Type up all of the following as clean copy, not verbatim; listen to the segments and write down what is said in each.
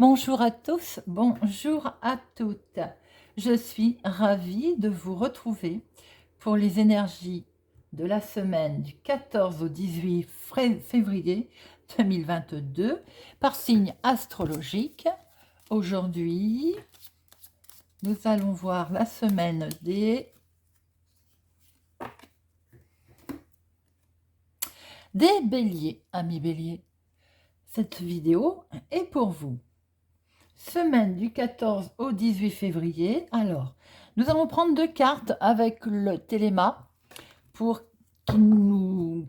Bonjour à tous, bonjour à toutes. Je suis ravie de vous retrouver pour les énergies de la semaine du 14 au 18 février 2022 par signe astrologique. Aujourd'hui, nous allons voir la semaine des béliers, amis béliers. Cette vidéo est pour vous. Semaine du 14 au 18 février. Alors, nous allons prendre deux cartes avec le téléma pour comment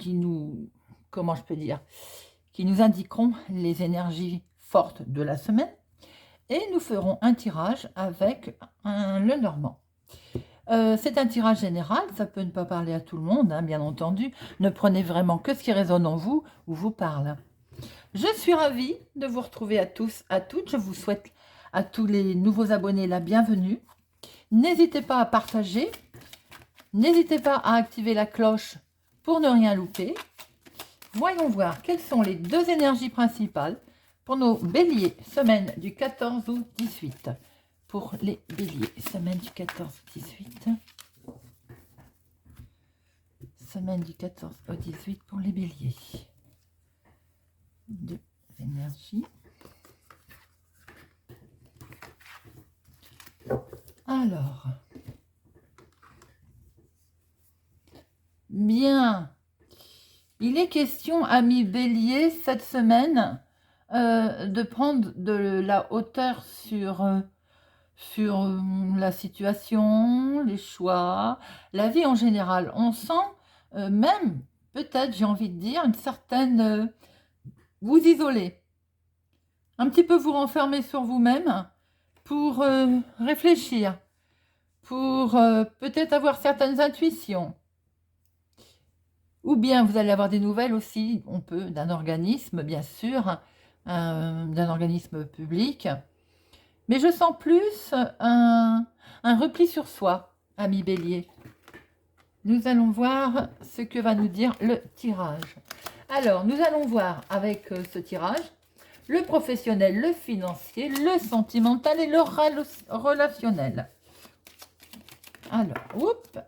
je peux dire, qui nous indiqueront les énergies fortes de la semaine. Et nous ferons un tirage avec le normand. C'est un tirage général, ça peut ne pas parler à tout le monde, hein, bien entendu. Ne prenez vraiment que ce qui résonne en vous ou vous parle. Je suis ravie de vous retrouver à tous, à toutes. Je vous souhaite à tous les nouveaux abonnés la bienvenue. N'hésitez pas à partager. N'hésitez pas à activer la cloche pour ne rien louper. Voyons voir quelles sont les deux énergies principales pour nos béliers, semaine du 14 au 18. Pour les béliers, semaine du 14 au 18. Semaine du 14 au 18 pour les béliers. Deux énergies. Alors, bien, il est question, amis bélier, cette semaine, de prendre de la hauteur sur la situation, les choix, la vie en général. On sent même, peut-être, j'ai envie de dire, une certaine... vous isoler, un petit peu vous renfermer sur vous-même pour réfléchir, pour peut-être avoir certaines intuitions. Ou bien vous allez avoir des nouvelles aussi, on peut, d'un organisme, bien sûr, d'un organisme public. Mais je sens plus un repli sur soi, ami bélier. Nous allons voir ce que va nous dire le tirage. Alors, nous allons voir avec ce tirage le professionnel, le financier, le sentimental et le relationnel. Alors, oups.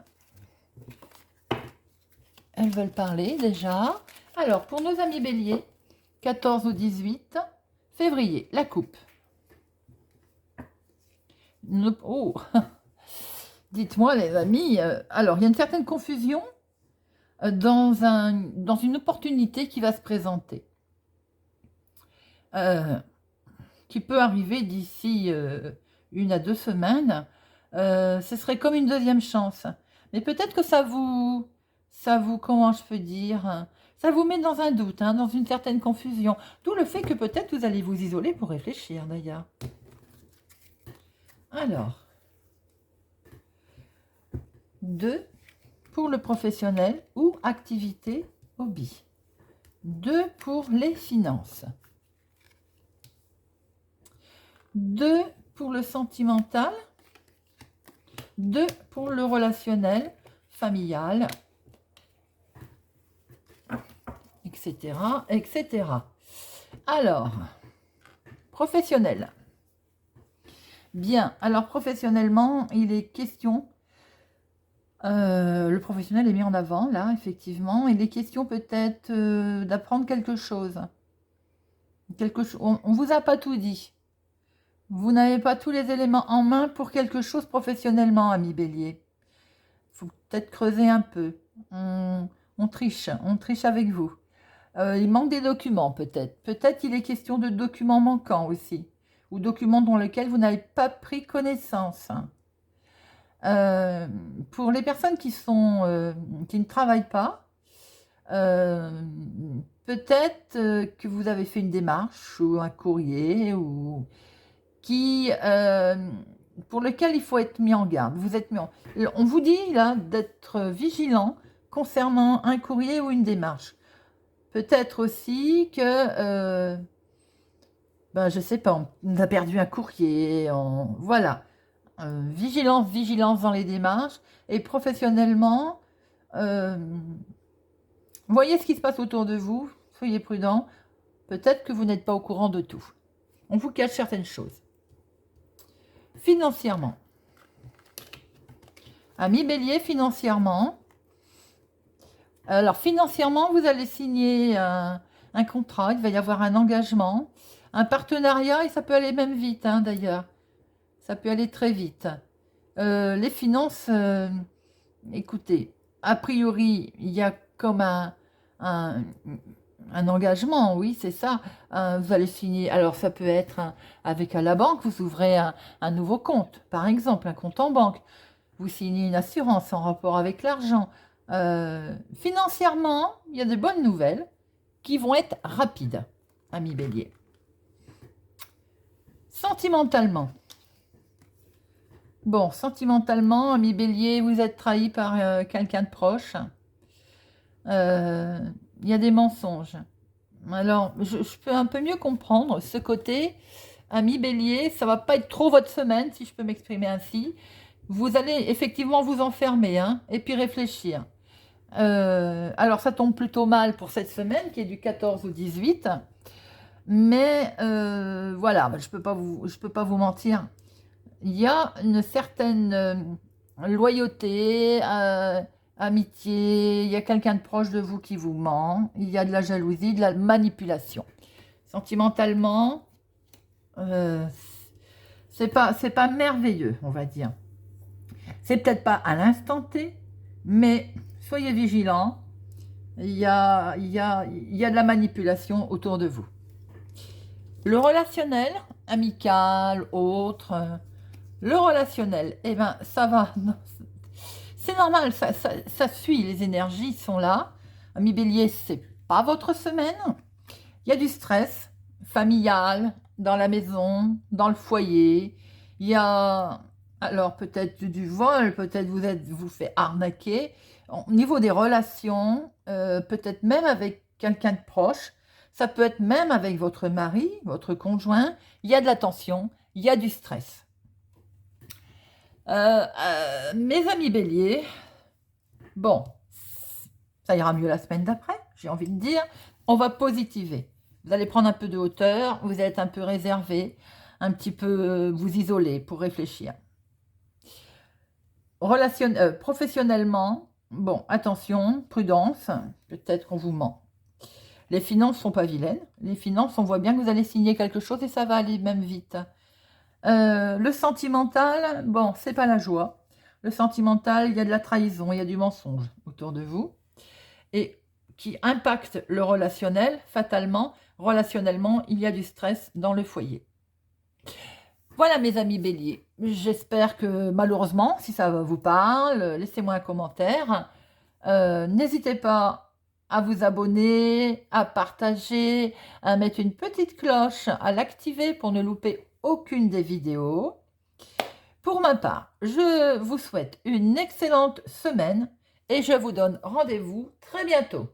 Elles veulent parler déjà. Alors, pour nos amis béliers, 14 au 18 février, la coupe. Oh, dites-moi les amis, alors il y a une certaine confusion dans une opportunité qui va se présenter. Qui peut arriver d'ici 1 à 2 semaines. Ce serait comme une deuxième chance. Mais peut-être que ça vous, comment je peux dire, ça vous met dans un doute, hein, dans une certaine confusion. D'où le fait que peut-être vous allez vous isoler pour réfléchir d'ailleurs. Alors, 2 pour le professionnel ou activité hobby. 2 pour les finances. 2 pour le sentimental. 2 pour le relationnel, familial, etc., etc. Alors, professionnel. Bien, alors professionnellement, il est question, le professionnel est mis en avant, là, effectivement. Il est question peut-être d'apprendre quelque chose. On ne vous a pas tout dit. Vous n'avez pas tous les éléments en main pour quelque chose professionnellement, ami bélier. Il faut peut-être creuser un peu. On triche avec vous. Il manque des documents peut-être. Peut-être il est question de documents manquants aussi. Ou documents dans lesquels vous n'avez pas pris connaissance. Pour les personnes qui ne travaillent pas, peut-être que vous avez fait une démarche ou un courrier ou pour lequel il faut être mis en garde. On vous dit là d'être vigilant concernant un courrier ou une démarche. Peut-être aussi que, je sais pas, on a perdu un courrier, voilà. Vigilance dans les démarches. Et professionnellement, voyez ce qui se passe autour de vous, soyez prudents. Peut-être que vous n'êtes pas au courant de tout. On vous cache certaines choses. Financièrement. Amis Bélier, financièrement. Alors, financièrement, vous allez signer un contrat, il va y avoir un engagement, un partenariat, et ça peut aller même vite, hein, d'ailleurs. Ça peut aller très vite. Les finances, écoutez, a priori, il y a comme un engagement, oui, c'est ça. Vous allez signer, alors ça peut être avec à la banque, vous ouvrez un nouveau compte, par exemple, un compte en banque. Vous signez une assurance en rapport avec l'argent. Financièrement, il y a de bonnes nouvelles qui vont être rapides, ami Bélier. Sentimentalement. Bon, sentimentalement, ami Bélier, vous êtes trahi par quelqu'un de proche. Il y a des mensonges. Alors, je peux un peu mieux comprendre ce côté. Ami Bélier, ça va pas être trop votre semaine, si je peux m'exprimer ainsi. Vous allez effectivement vous enfermer, hein, et puis réfléchir. Alors, ça tombe plutôt mal pour cette semaine, qui est du 14 au 18. Mais voilà, je peux pas vous mentir. Il y a une certaine loyauté, amitié, il y a quelqu'un de proche de vous qui vous ment, il y a de la jalousie, de la manipulation. Sentimentalement, c'est pas merveilleux, on va dire. C'est peut-être pas à l'instant T, mais soyez vigilants, il y a de la manipulation autour de vous. Le relationnel, amical, autre, le relationnel, eh ben ça va, c'est normal, ça suit, les énergies sont là. Ami Bélier, c'est pas votre semaine. Il y a du stress familial, dans la maison, dans le foyer. Il y a, alors peut-être du vol, peut-être vous fait arnaquer. Au niveau des relations, peut-être même avec quelqu'un de proche. Ça peut être même avec votre mari, votre conjoint. Il y a de la tension, il y a du stress. Mes amis Bélier, bon, ça ira mieux la semaine d'après, j'ai envie de dire. On va positiver. Vous allez prendre un peu de hauteur, vous allez être un peu réservé, un petit peu vous isoler pour réfléchir. Professionnellement, bon, attention, prudence, peut-être qu'on vous ment. Les finances ne sont pas vilaines. Les finances, on voit bien que vous allez signer quelque chose et ça va aller même vite. Le sentimental, bon, c'est pas la joie. Le sentimental, il y a de la trahison, il y a du mensonge autour de vous. Et qui impacte le relationnel, fatalement. Relationnellement, il y a du stress dans le foyer. Voilà mes amis Bélier. J'espère que malheureusement, si ça vous parle, laissez-moi un commentaire. N'hésitez pas à vous abonner, à partager, à mettre une petite cloche, à l'activer pour ne louper aucune des vidéos. Pour ma part, je vous souhaite une excellente semaine et je vous donne rendez-vous très bientôt.